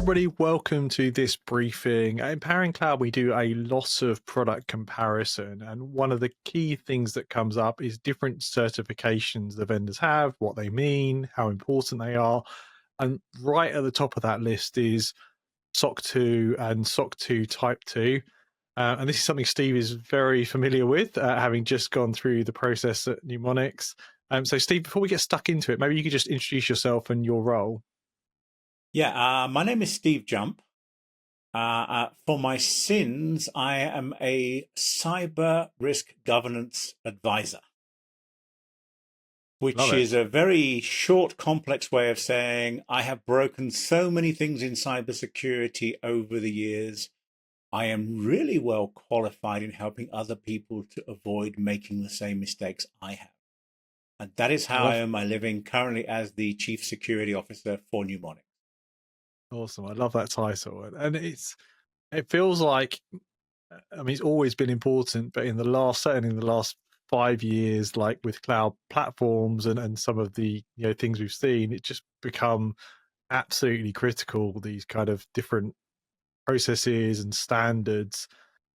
everybody. Welcome to this briefing. At Empowering Cloud, we do a lot of product comparison. And one of the key things that comes up is different certifications the vendors have, what they mean, how important they are. And right at the top of that list is SOC 2 and SOC 2 Type 2. And this is something Steve is very familiar with, having just gone through the process at Numonix. So Steve, before we get stuck into it, maybe you could just introduce yourself and your role. Yeah, my name is Steve Jump. For my sins, I am a cyber risk governance advisor, which is a very short, complex way of saying I have broken so many things in cybersecurity over the years. I am really well qualified in helping other people to avoid making the same mistakes I have. And that is how I earn my living currently as the Chief Security Officer for Numonix. Awesome. I love that title. And it feels like, I mean, it's always been important, but certainly in the last 5 years, like with cloud platforms and some of the things we've seen, it's just become absolutely critical, these kind of different processes and standards.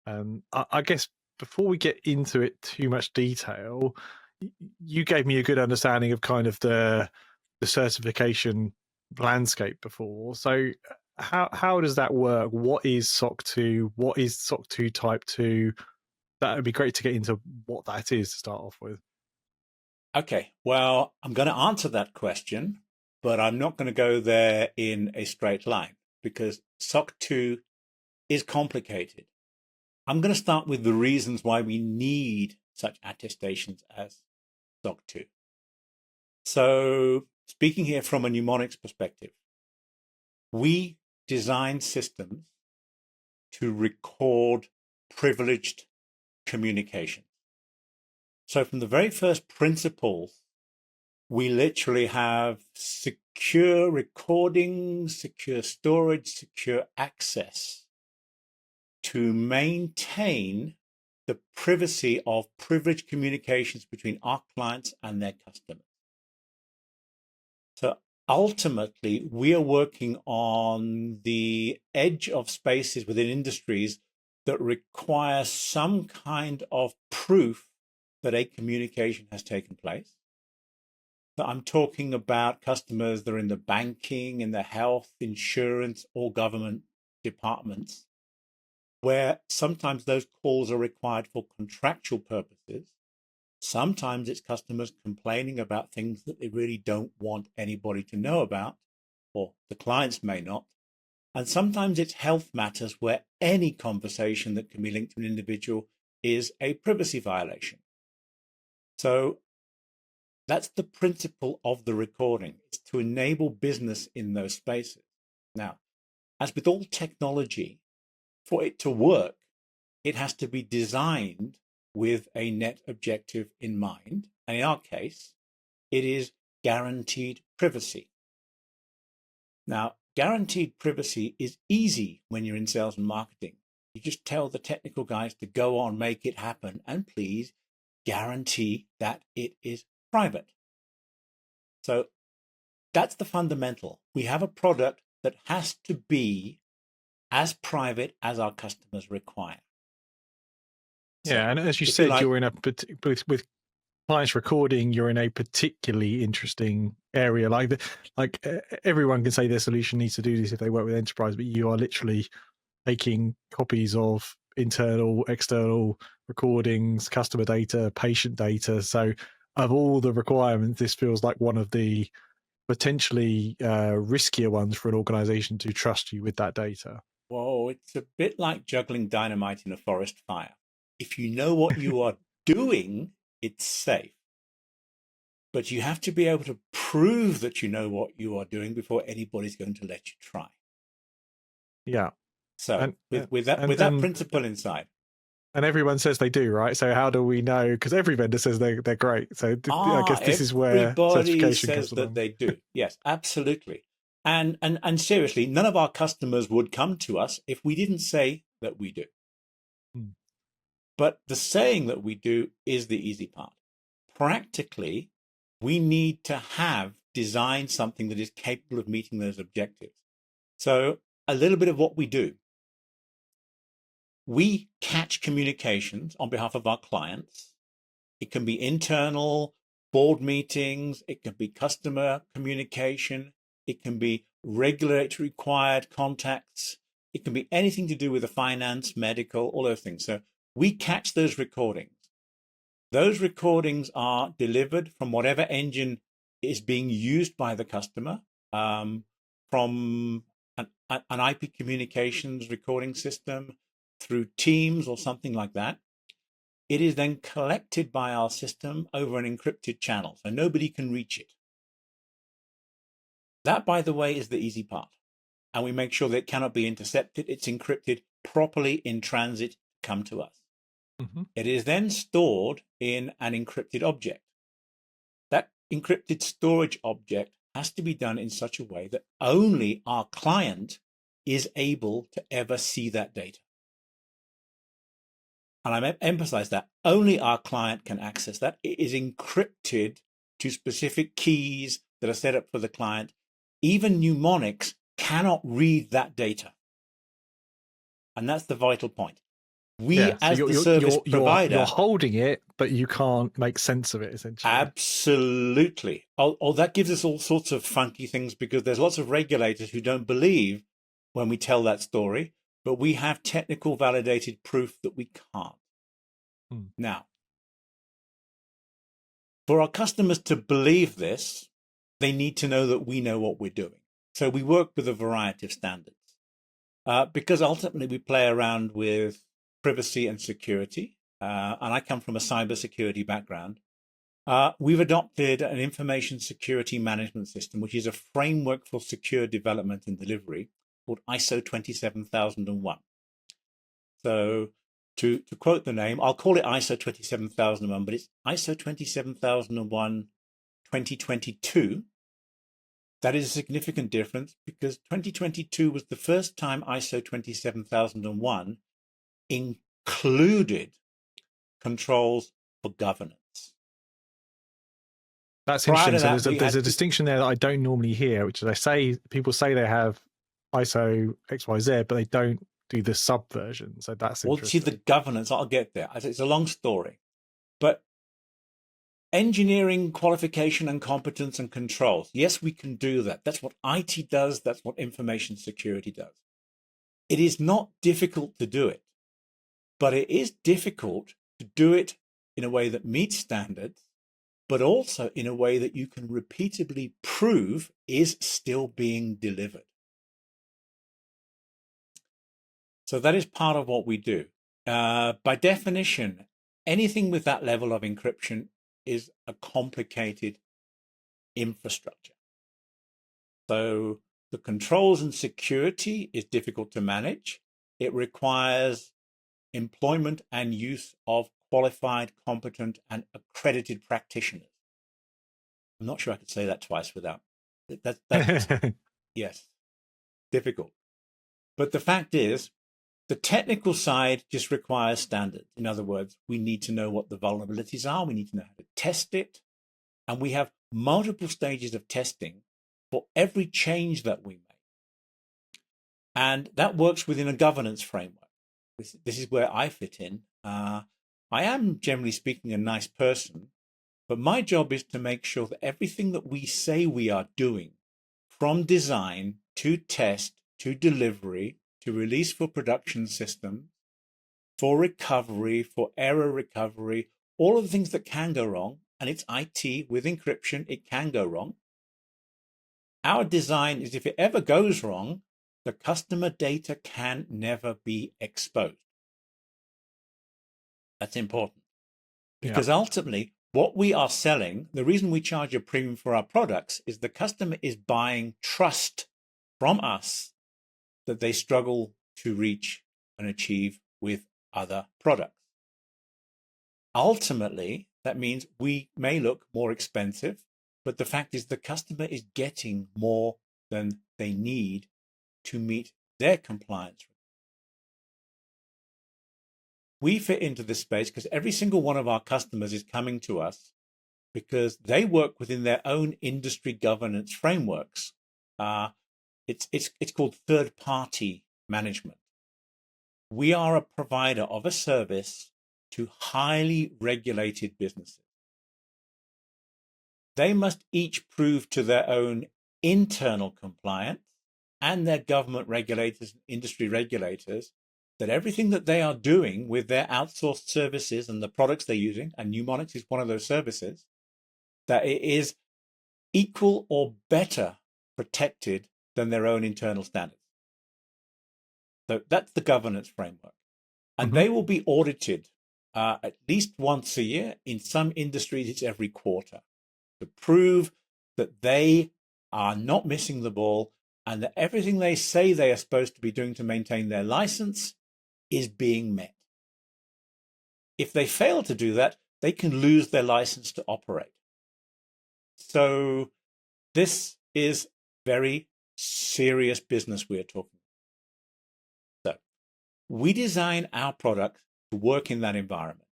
I guess before we get into it too much detail, you gave me a good understanding of kind of the certification landscape before. So how does that work? What is SOC 2? What is SOC 2 Type 2? That would be great to get into what that is to start off with. Okay, well, I'm going to answer that question, but I'm not going to go there in a straight line because SOC 2 is complicated. I'm going to start with the reasons why we need such attestations as SOC 2. So, speaking here from a Numonix perspective, we design systems to record privileged communication. So from the very first principles, we literally have secure recording, secure storage, secure access to maintain the privacy of privileged communications between our clients and their customers. So ultimately, we are working on the edge of spaces within industries that require some kind of proof that a communication has taken place. So I'm talking about customers that are in the banking, in the health, insurance, or government departments, where sometimes those calls are required for contractual purposes. Sometimes it's customers complaining about things that they really don't want anybody to know about, or the clients may not. And sometimes it's health matters where any conversation that can be linked to an individual is a privacy violation. So that's the principle of the recording. It's to enable business in those spaces. Now, as with all technology, for it to work, it has to be designed with a net objective in mind. And in our case, it is guaranteed privacy. Now, guaranteed privacy is easy when you're in sales and marketing. You just tell the technical guys to go on, make it happen, and please guarantee that it is private. So that's the fundamental. We have a product that has to be as private as our customers require. Yeah, and as you said, you're in with clients recording, you're in a particularly interesting area. Like everyone can say their solution needs to do this if they work with enterprise, but you are literally taking copies of internal, external recordings, customer data, patient data. So of all the requirements, this feels like one of the potentially riskier ones for an organization to trust you with that data. Whoa, it's a bit like juggling dynamite in a forest fire. If you know what you are doing, it's safe. But you have to be able to prove that you know what you are doing before anybody's going to let you try. Yeah. So with that principle inside. And everyone says they do, right? So how do we know? Because every vendor says they're great. So I guess this is where certification says comes that along. they do. Yes, absolutely. And seriously, none of our customers would come to us if we didn't say that we do. But the saying that we do is the easy part. Practically, we need to have designed something that is capable of meeting those objectives. So a little bit of what we do. We catch communications on behalf of our clients. It can be internal board meetings. It can be customer communication. It can be regulatory required contacts. It can be anything to do with the finance, medical, all those things. So we catch those recordings. Those recordings are delivered from whatever engine is being used by the customer, from an IP communications recording system, through Teams or something like that. It is then collected by our system over an encrypted channel, so nobody can reach it. That, by the way, is the easy part. And we make sure that it cannot be intercepted. It's encrypted properly in transit to come to us. Mm-hmm. It is then stored in an encrypted object. That encrypted storage object has to be done in such a way that only our client is able to ever see that data. And I emphasize that only our client can access that. It is encrypted to specific keys that are set up for the client. Even Numonix cannot read that data. And that's the vital point. We, as the service provider, you're holding it, but you can't make sense of it, essentially. Absolutely. Oh, that gives us all sorts of funky things, because there's lots of regulators who don't believe when we tell that story, but we have technical validated proof that we can't. Now, for our customers to believe this, they need to know that we know what we're doing. So we work with a variety of standards, because ultimately we play around with privacy and security. And I come from a cybersecurity background. We've adopted an information security management system, which is a framework for secure development and delivery, called ISO 27001. So to quote the name, I'll call it ISO 27001, but it's ISO 27001 2022. That is a significant difference, because 2022 was the first time ISO 27001 included controls for governance. That's interesting. So there's a distinction there that I don't normally hear, which is people say they have ISO XYZ, but they don't do the subversion. So that's interesting. Well, see, the governance, I'll get there. It's a long story. But engineering, qualification and competence and controls, yes, we can do that. That's what IT does. That's what information security does. It is not difficult to do it, but it is difficult to do it in a way that meets standards, but also in a way that you can repeatedly prove is still being delivered. So that is part of what we do. By definition, anything with that level of encryption is a complicated infrastructure. So the controls and security is difficult to manage. It requires employment and use of qualified, competent, and accredited practitioners. I'm not sure I could say that twice without that. Yes, difficult. But the fact is, the technical side just requires standards. In other words, we need to know what the vulnerabilities are. We need to know how to test it. And we have multiple stages of testing for every change that we make. And that works within a governance framework. This is where I fit in. I am, generally speaking, a nice person, but my job is to make sure that everything that we say we are doing, from design to test to delivery to release for production system, for recovery, for error recovery, all of the things that can go wrong, and it's IT with encryption, it can go wrong. Our design is, if it ever goes wrong, the customer data can never be exposed. That's important, because ultimately what we are selling, the reason we charge a premium for our products, is the customer is buying trust from us that they struggle to reach and achieve with other products. Ultimately, that means we may look more expensive, but the fact is the customer is getting more than they need to meet their compliance. We fit into this space because every single one of our customers is coming to us because they work within their own industry governance frameworks. It's called third-party management. We are a provider of a service to highly regulated businesses. They must each prove to their own internal compliance and their government regulators and industry regulators that everything that they are doing with their outsourced services and the products they're using, and Numonix is one of those services, that it is equal or better protected than their own internal standards. So that's the governance framework. And they will be audited at least once a year. In some industries, it's every quarter, to prove that they are not missing the ball and that everything they say they are supposed to be doing to maintain their license is being met. If they fail to do that, they can lose their license to operate. So this is very serious business we're talking about. So we design our products to work in that environment,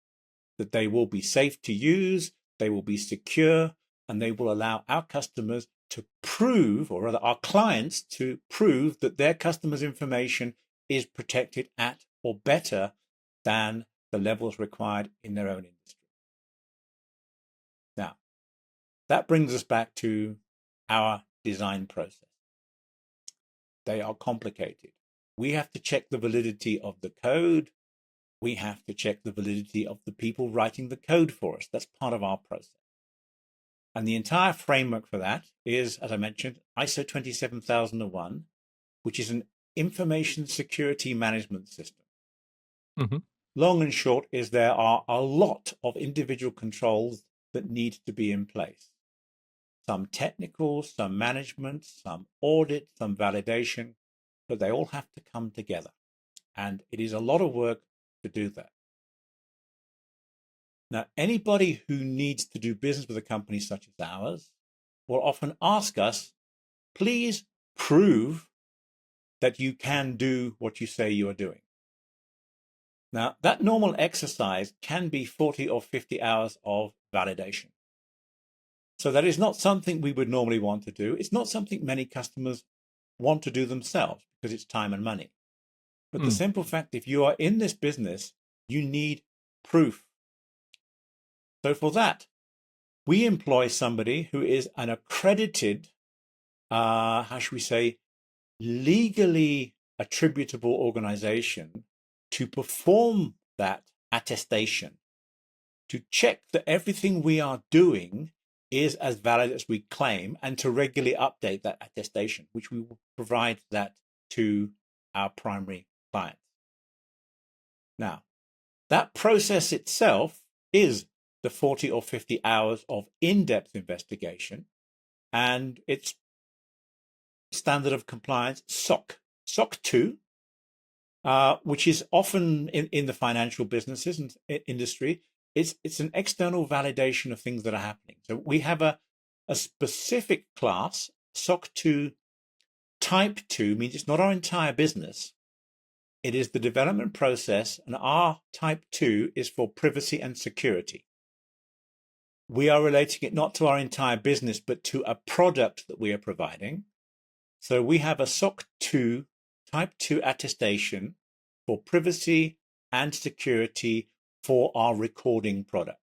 that they will be safe to use, they will be secure, and they will allow our customers to prove, or rather our clients to prove, that their customers' information is protected at or better than the levels required in their own industry. Now, that brings us back to our design process. They are complicated. We have to check the validity of the code. We have to check the validity of the people writing the code for us. That's part of our process. And the entire framework for that is, as I mentioned, ISO 27001, which is an information security management system. Long and short is there are a lot of individual controls that need to be in place. Some technical, some management, some audit, some validation, but they all have to come together. And it is a lot of work to do that. Now, anybody who needs to do business with a company such as ours will often ask us, please prove that you can do what you say you are doing. Now, that normal exercise can be 40 or 50 hours of validation. So that is not something we would normally want to do. It's not something many customers want to do themselves because it's time and money. But the simple fact, if you are in this business, you need proof. So for that, we employ somebody who is an accredited, how should we say, legally attributable organization to perform that attestation, to check that everything we are doing is as valid as we claim, and to regularly update that attestation, which we will provide that to our primary clients. Now, that process itself is the 40 or 50 hours of in-depth investigation, and its standard of compliance, SOC 2, which is often in the financial businesses and industry, it's an external validation of things that are happening. So we have a specific class, SOC 2 Type 2, means it's not our entire business. It is the development process, and our Type 2 is for privacy and security. We are relating it not to our entire business, but to a product that we are providing. So we have a SOC 2 Type 2 attestation for privacy and security for our recording products.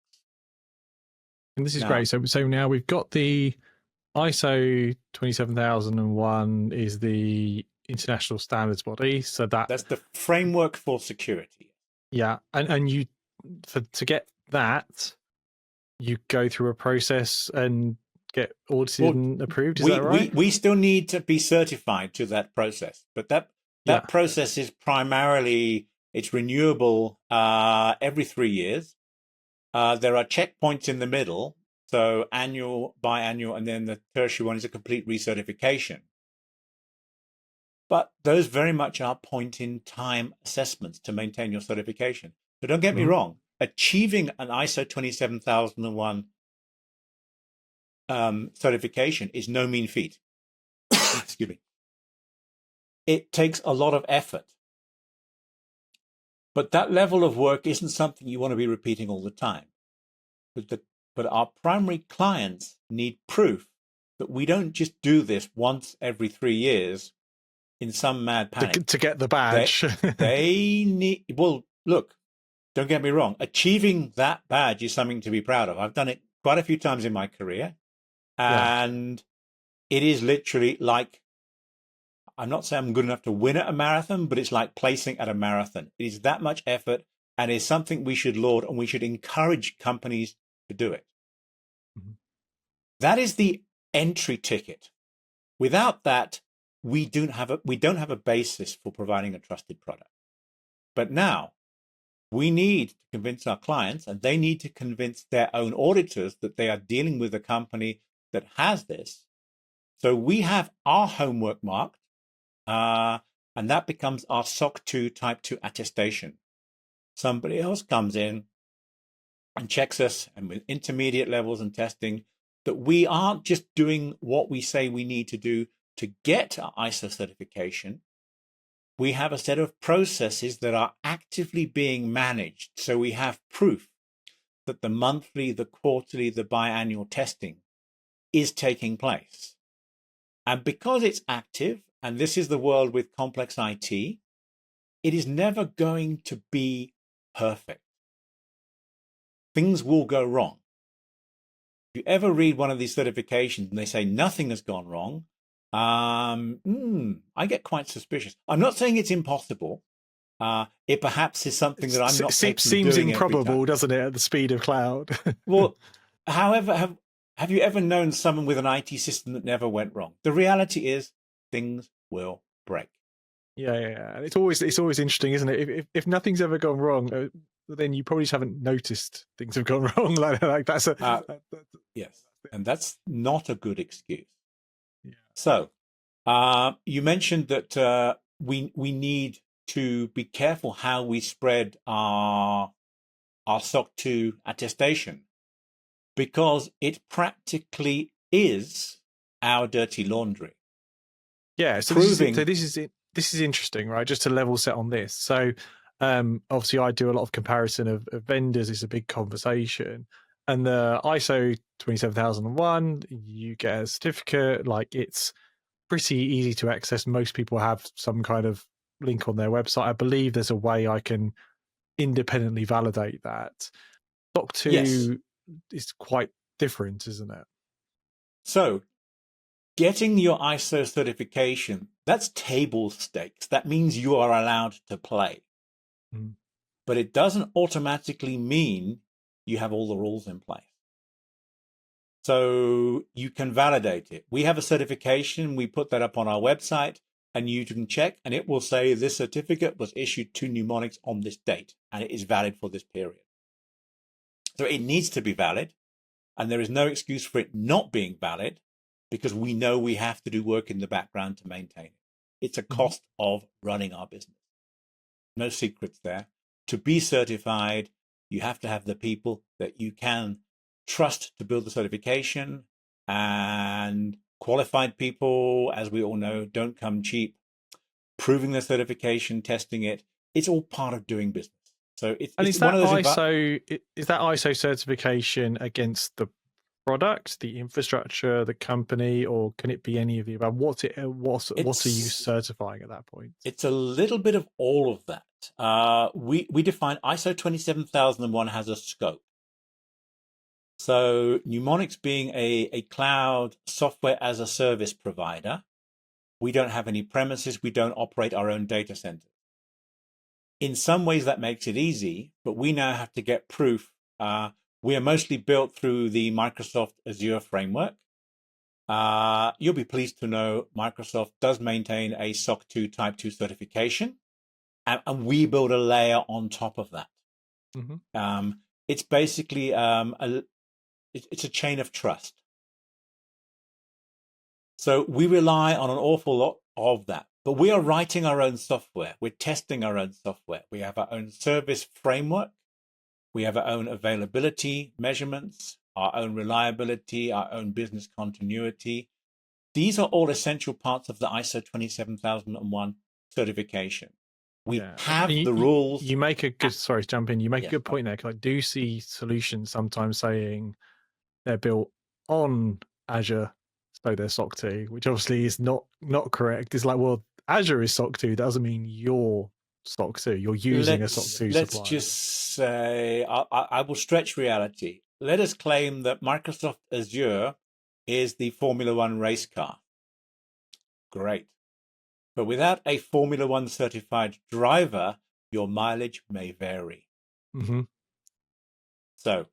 And this is great. So now we've got the ISO 27001 is the international standards body. So that's the framework for security. Yeah, and you to get that, you go through a process and get audited and approved. Is that right? We still need to be certified to that process, but that process is primarily, it's renewable every 3 years. There are checkpoints in the middle, so annual, biannual, and then the tertiary one is a complete recertification. But those very much are point-in-time assessments to maintain your certification. So don't get me wrong, achieving an ISO 27001 certification is no mean feat. Excuse me. It takes a lot of effort. But that level of work isn't something you want to be repeating all the time. But our primary clients need proof that we don't just do this once every 3 years in some mad panic. To get the badge. They need, well, look, don't get me wrong. Achieving that badge is something to be proud of. I've done it quite a few times in my career. And it is literally like, I'm not saying I'm good enough to win at a marathon, but it's like placing at a marathon. It is that much effort and is something we should laud, and we should encourage companies to do it. Mm-hmm. That is the entry ticket. Without that, we don't have a basis for providing a trusted product. But now we need to convince our clients, and they need to convince their own auditors that they are dealing with a company that has this. So we have our homework marked, and that becomes our SOC 2 Type 2 attestation. Somebody else comes in and checks us, and with intermediate levels and testing, that we aren't just doing what we say we need to do to get our ISO certification. We have a set of processes that are actively being managed. So we have proof that the monthly, the quarterly, the biannual testing is taking place. And because it's active, and this is the world with complex IT, it is never going to be perfect. Things will go wrong. If you ever read one of these certifications and they say nothing has gone wrong, I get quite suspicious. I'm not saying it's impossible. It perhaps is something that I'm not seems improbable, doesn't it, at the speed of cloud? Well, however, have you ever known someone with an IT system that never went wrong? The reality is things will break. Yeah. And it's always interesting, isn't it? If nothing's ever gone wrong, then you probably just haven't noticed things have gone wrong. like that's yes, and that's not a good excuse. Yeah. So, you mentioned that we need to be careful how we spread our SOC 2 attestation, because it practically is our dirty laundry. Yeah. So this is interesting, right? Just to level set on this. So, obviously, I do a lot of comparison of vendors. It's a big conversation. And the ISO 27001, you get a certificate. Like, it's pretty easy to access. Most people have some kind of link on their website. I believe there's a way I can independently validate that. SOC 2 is quite different, isn't it? So, getting your ISO certification, that's table stakes. That means you are allowed to play. Mm. But it doesn't automatically mean you have all the rules in place. So you can validate it. We have a certification. We put that up on our website, and you can check, and it will say this certificate was issued to Numonix on this date, and it is valid for this period. So it needs to be valid, and there is no excuse for it not being valid, because we know we have to do work in the background to maintain it. It's a cost of running our business. No secrets there. To be certified, you have to have the people that you can trust to build the certification, and qualified people, as we all know, don't come cheap. Proving the certification, testing it, it's all part of doing business. So it's is that ISO certification against the product, the infrastructure, the company, or can it be any of the above? What are you certifying at that point? It's a little bit of all of that. We define ISO 27001 has a scope. So Numonix being a cloud software as a service provider, we don't have any premises. We don't operate our own data centers. In some ways that makes it easy, but we now have to get proof. We are mostly built through the Microsoft Azure framework. You'll be pleased to know Microsoft does maintain a SOC 2 Type 2 certification, and we build a layer on top of that. Mm-hmm. It's basically it's a chain of trust. So we rely on an awful lot of that, but we are writing our own software. We're testing our own software. We have our own service framework. We have our own availability measurements, our own reliability, our own business continuity. These are all essential parts of the ISO 27001 certification. We have the rules. You make a good, sorry to jump in, you make a good point there, because I do see solutions sometimes saying they're built on Azure, so they're SOC 2, which obviously is not correct. It's like, well, Azure is SOC 2, that doesn't mean you're SOC 2. You're using a SOC 2 Let's supplier. just say, I will stretch reality. Let us claim that Microsoft Azure is the Formula One race car. Great. But without a Formula One certified driver, your mileage may vary. Mm-hmm. So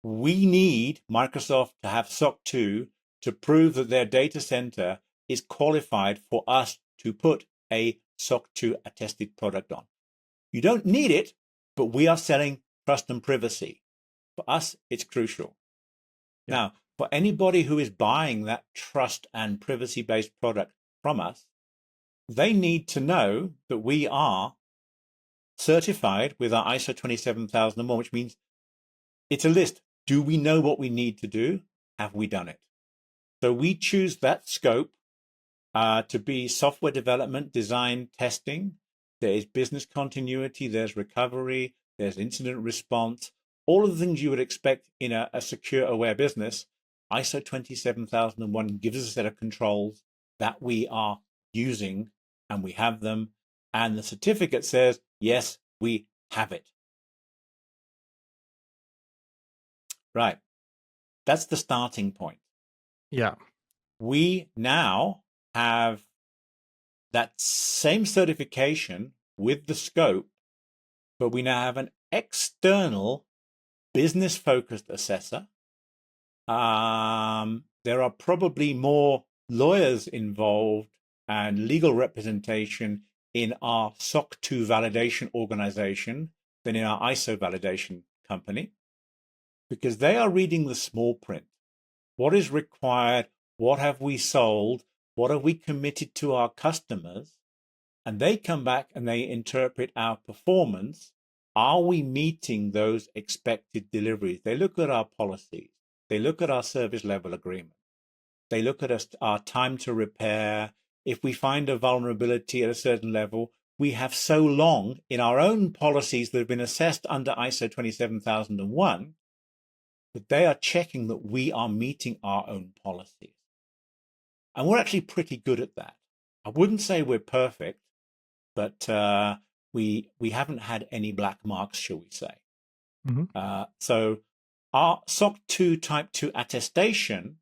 we need Microsoft to have SOC 2 to prove that their data center is qualified for us to put a SOC 2 attested product on. You don't need it, but we are selling trust and privacy. For us, it's crucial. Yeah. Now, for anybody who is buying that trust and privacy-based product from us, they need to know that we are certified with our ISO 27001, which means it's a list. Do we know what we need to do? Have we done it? So we choose that scope to be software development, design, testing. There is business continuity, there's recovery, there's incident response, all of the things you would expect in a secure, aware business. ISO 27001 gives us a set of controls that we are using, and we have them. And the certificate says, yes, we have it. Right. That's the starting point. Yeah. We now have that same certification with the scope, but we now have an external business-focused assessor. There are probably more lawyers involved and legal representation in our SOC 2 validation organization than in our ISO validation company, because they are reading the small print. What is required? What have we sold? What have we committed to our customers? And they come back and they interpret our performance. Are we meeting those expected deliveries? They look at our policies. They look at our service level agreement. They look at our time to repair. If we find a vulnerability at a certain level, we have so long in our own policies that have been assessed under ISO 27001 that they are checking that we are meeting our own policies. And we're actually pretty good at that. I wouldn't say we're perfect, but we haven't had any black marks, shall we say. Mm-hmm. So our SOC 2 Type 2 attestation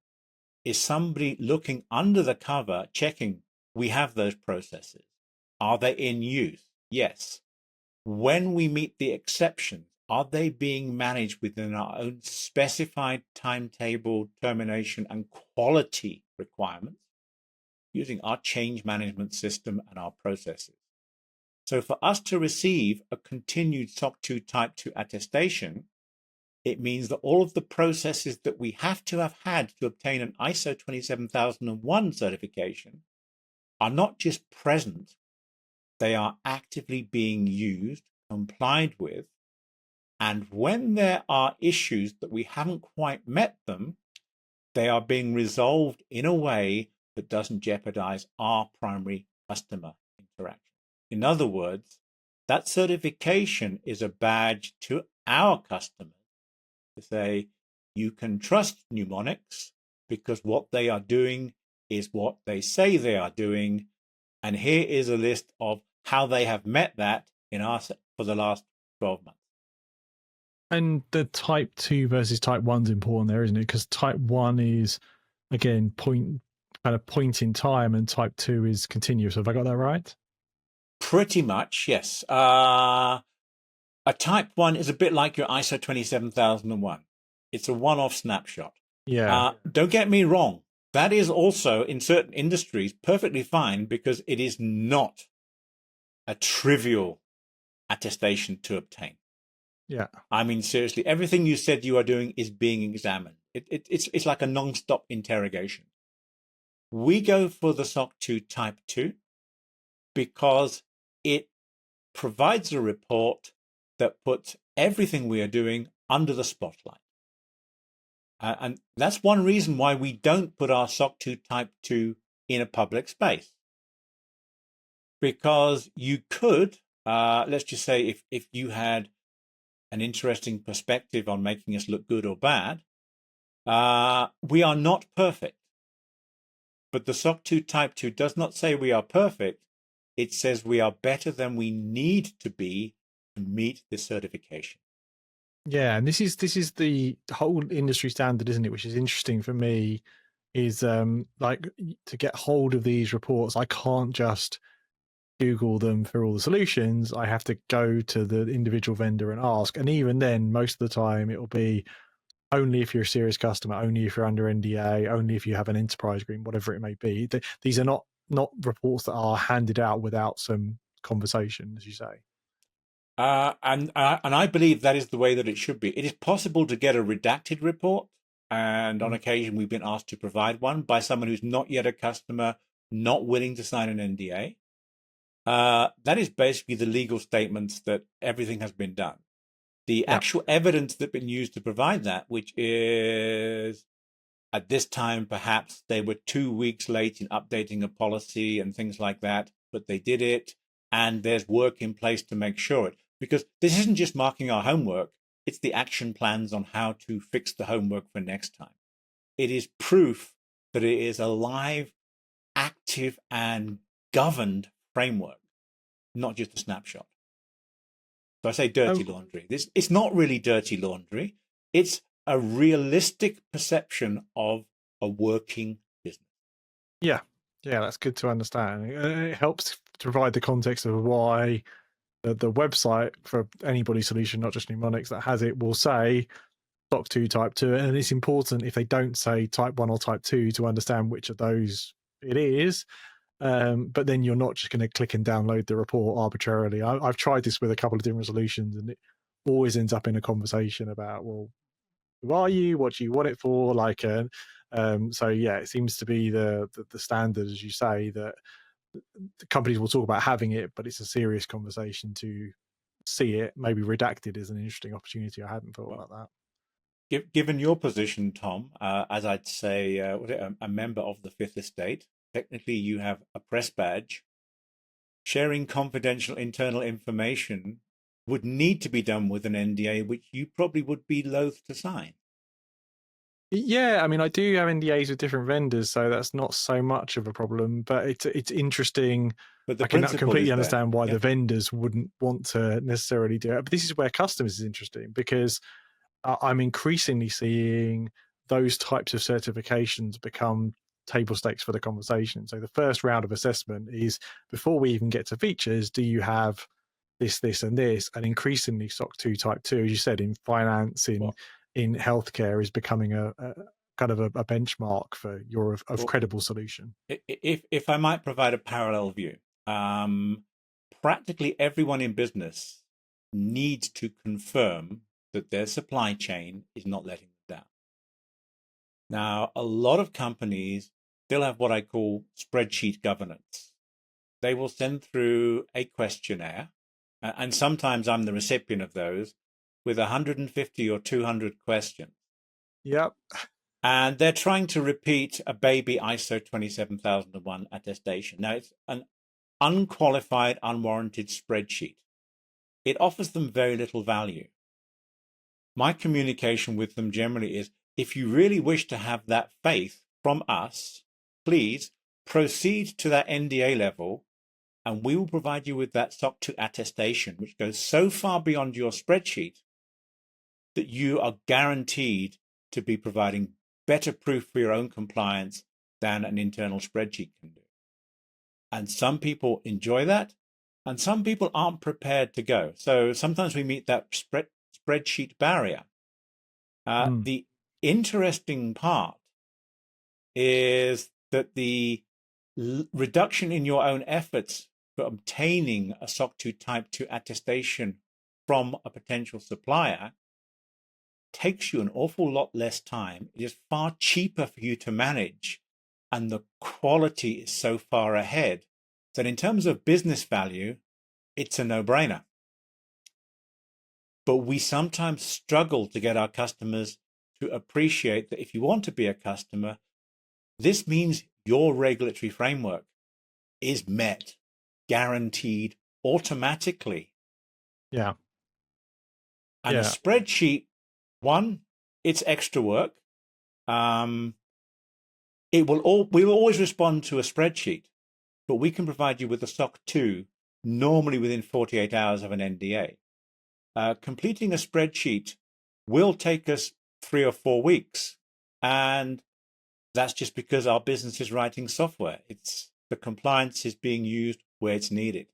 is somebody looking under the cover, checking we have those processes. Are they in use? Yes. When we meet the exceptions, are they being managed within our own specified timetable, termination, and quality requirements using our change management system and our processes? So for us to receive a continued SOC 2 Type 2 attestation, it means that all of the processes that we have to have had to obtain an ISO 27001 certification are not just present, they are actively being used, complied with, and when there are issues that we haven't quite met them, they are being resolved in a way that doesn't jeopardize our primary customer interaction. In other words, that certification is a badge to our customers to say, you can trust Numonix because what they are doing is what they say they are doing. And here is a list of how they have met that for the last 12 months. And the type 2 versus type 1 is important there, isn't it? Because type 1 is, again, point in time, and type 2 is continuous. Have I got that right? Pretty much, yes. A type 1 is a bit like your ISO 27001. It's a one-off snapshot. Yeah. Don't get me wrong. That is also, in certain industries, perfectly fine because it is not a trivial attestation to obtain. Yeah. I mean, seriously, everything you said you are doing is being examined. It's like a non-stop interrogation. We go for the SOC 2 Type 2 because it provides a report that puts everything we are doing under the spotlight. And that's one reason why we don't put our SOC 2 Type 2 in a public space. Because you could, let's just say if you had an interesting perspective on making us look good or bad, we are not perfect. But the SOC 2 Type 2 does not say we are perfect. It says we are better than we need to be to meet this certification. Yeah, and this is the whole industry standard, isn't it? Which is interesting for me, is like to get hold of these reports, I can't just Google them for all the solutions. I have to go to the individual vendor and ask. And even then, most of the time it'll be only if you're a serious customer, only if you're under NDA, only if you have an enterprise agreement, whatever it may be. These are not reports that are handed out without some conversation, as you say. And I believe that is the way that it should be. It is possible to get a redacted report, and on occasion we've been asked to provide one by someone who's not yet a customer, not willing to sign an NDA. That is basically the legal statements that everything has been done. The actual evidence that's been used to provide that, which is at this time, perhaps they were 2 weeks late in updating a policy and things like that, but they did it, and there's work in place to make sure it. Because this isn't just marking our homework, it's the action plans on how to fix the homework for next time. It is proof that it is a live, active, and governed framework, not just a snapshot. So I say dirty laundry. It's not really dirty laundry. It's a realistic perception of a working business. Yeah, that's good to understand. It helps to provide the context of why the website for anybody solution, not just Numonix, that has it, will say SOC 2 type 2. And it's important if they don't say type 1 or type 2 to understand which of those it is. But then you're not just going to click and download the report arbitrarily. I've tried this with a couple of different solutions, and it always ends up in a conversation about, well, who are you? What do you want it for? So yeah, it seems to be the standard, as you say, that the companies will talk about having it, but it's a serious conversation to see it. Maybe redacted is an interesting opportunity. I hadn't thought about that. Given your position, Tom, as I'd say, a member of the Fifth Estate, technically you have a press badge. Sharing confidential internal information would need to be done with an NDA, which you probably would be loath to sign. Yeah, I mean, I do have NDAs with different vendors, so that's not so much of a problem. But it's interesting. But the I can principle completely is there. understand why the vendors wouldn't want to necessarily do it. But this is where customers is interesting, because I'm increasingly seeing those types of certifications become table stakes for the conversation. So the first round of assessment is, before we even get to features, do you have this, and this? And increasingly SOC 2 type 2, as you said, in finance, in healthcare, is becoming a kind of a benchmark for your credible solution. If I might provide a parallel view, practically everyone in business needs to confirm that their supply chain is not letting them down. Now, a lot of companies still have what I call spreadsheet governance. They will send through a questionnaire, and sometimes I'm the recipient of those, with 150 or 200 questions. Yep. And they're trying to repeat a baby ISO 27001 attestation. Now, it's an unqualified, unwarranted spreadsheet. It offers them very little value. My communication with them generally is, if you really wish to have that faith from us, please proceed to that NDA level, and we will provide you with that SOC 2 attestation, which goes so far beyond your spreadsheet that you are guaranteed to be providing better proof for your own compliance than an internal spreadsheet can do. And some people enjoy that, and some people aren't prepared to go. So sometimes we meet that spreadsheet barrier. The interesting part is that the reduction in your own efforts for obtaining a SOC 2 Type 2 attestation from a potential supplier takes you an awful lot less time. It is far cheaper for you to manage, and the quality is so far ahead that in terms of business value, it's a no-brainer. But we sometimes struggle to get our customers to appreciate that if you want to be a customer, this means your regulatory framework is met, guaranteed automatically. Yeah. And a spreadsheet, one, it's extra work. We'll always respond to a spreadsheet, but we can provide you with a SOC 2 normally within 48 hours of an NDA. Completing a spreadsheet will take us 3 or 4 weeks. And that's just because our business is writing software. It's the compliance is being used where it's needed.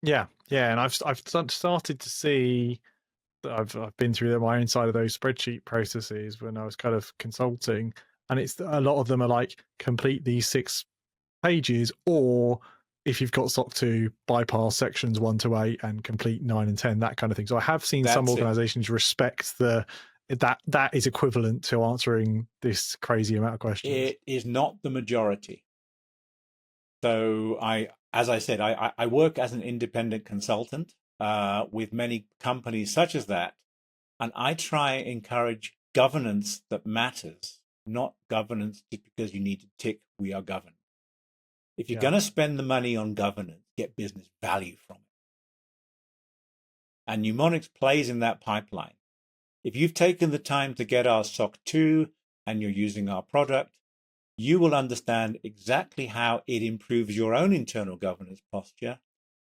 Yeah, and I've started to see that I've been through my own side of those spreadsheet processes when I was kind of consulting, and it's a lot of them are like complete these 6 pages, or if you've got SOC 2, bypass sections 1 to 8 and complete 9 and 10, that kind of thing. So I have seen some organizations respect that is equivalent to answering this crazy amount of questions. It is not the majority. So as I said, I work as an independent consultant with many companies such as that, and I try and encourage governance that matters, not governance just because you need to tick, we are governed. If you're going to spend the money on governance, get business value from it. And Numonix plays in that pipeline. If you've taken the time to get our SOC 2 and you're using our product, you will understand exactly how it improves your own internal governance posture.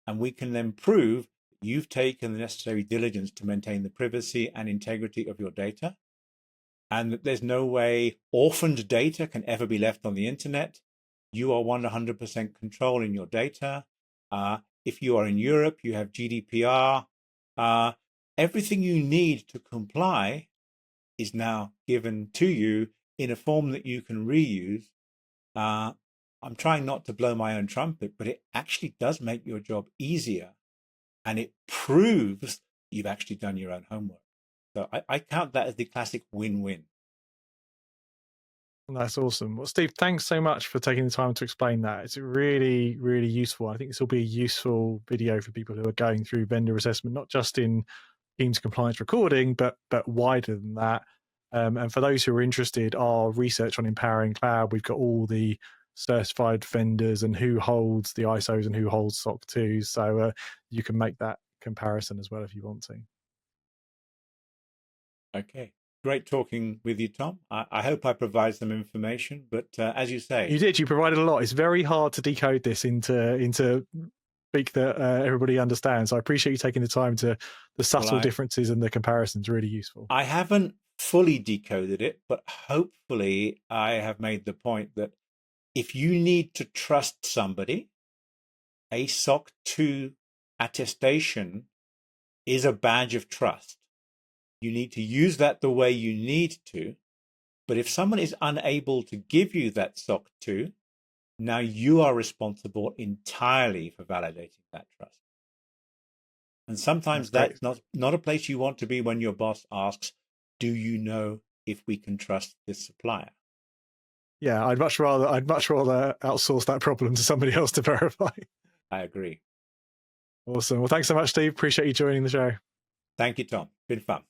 And we can then prove that you've taken the necessary diligence to maintain the privacy and integrity of your data, and that there's no way orphaned data can ever be left on the internet. You are 100% controlling your data. If you are in Europe, you have GDPR. Everything you need to comply is now given to you in a form that you can reuse. I'm trying not to blow my own trumpet, but it actually does make your job easier, and it proves you've actually done your own homework. So I count that as the classic win-win. That's awesome. Well, Steve, thanks so much for taking the time to explain that. It's really, really useful. I think this will be a useful video for people who are going through vendor assessment, not just in Teams compliance recording, but wider than that. And for those who are interested, our research on empowering cloud, we've got all the certified vendors and who holds the ISOs and who holds SOC 2. So you can make that comparison as well if you want to. Okay. Great talking with you, Tom. I hope I provide some information, but as you say, you provided a lot. It's very hard to decode this into speak that everybody understands. So I appreciate you taking the time to the subtle differences and the comparisons. Really useful. I haven't fully decoded it, but hopefully I have made the point that if you need to trust somebody, a SOC 2 attestation is a badge of trust. You need to use that the way you need to. But if someone is unable to give you that SOC 2, now you are responsible entirely for validating that trust. And sometimes that's not a place you want to be when your boss asks, do you know if we can trust this supplier? Yeah, I'd much rather outsource that problem to somebody else to verify. I agree. Awesome. Well, thanks so much, Steve. Appreciate you joining the show. Thank you, Tom. Been fun.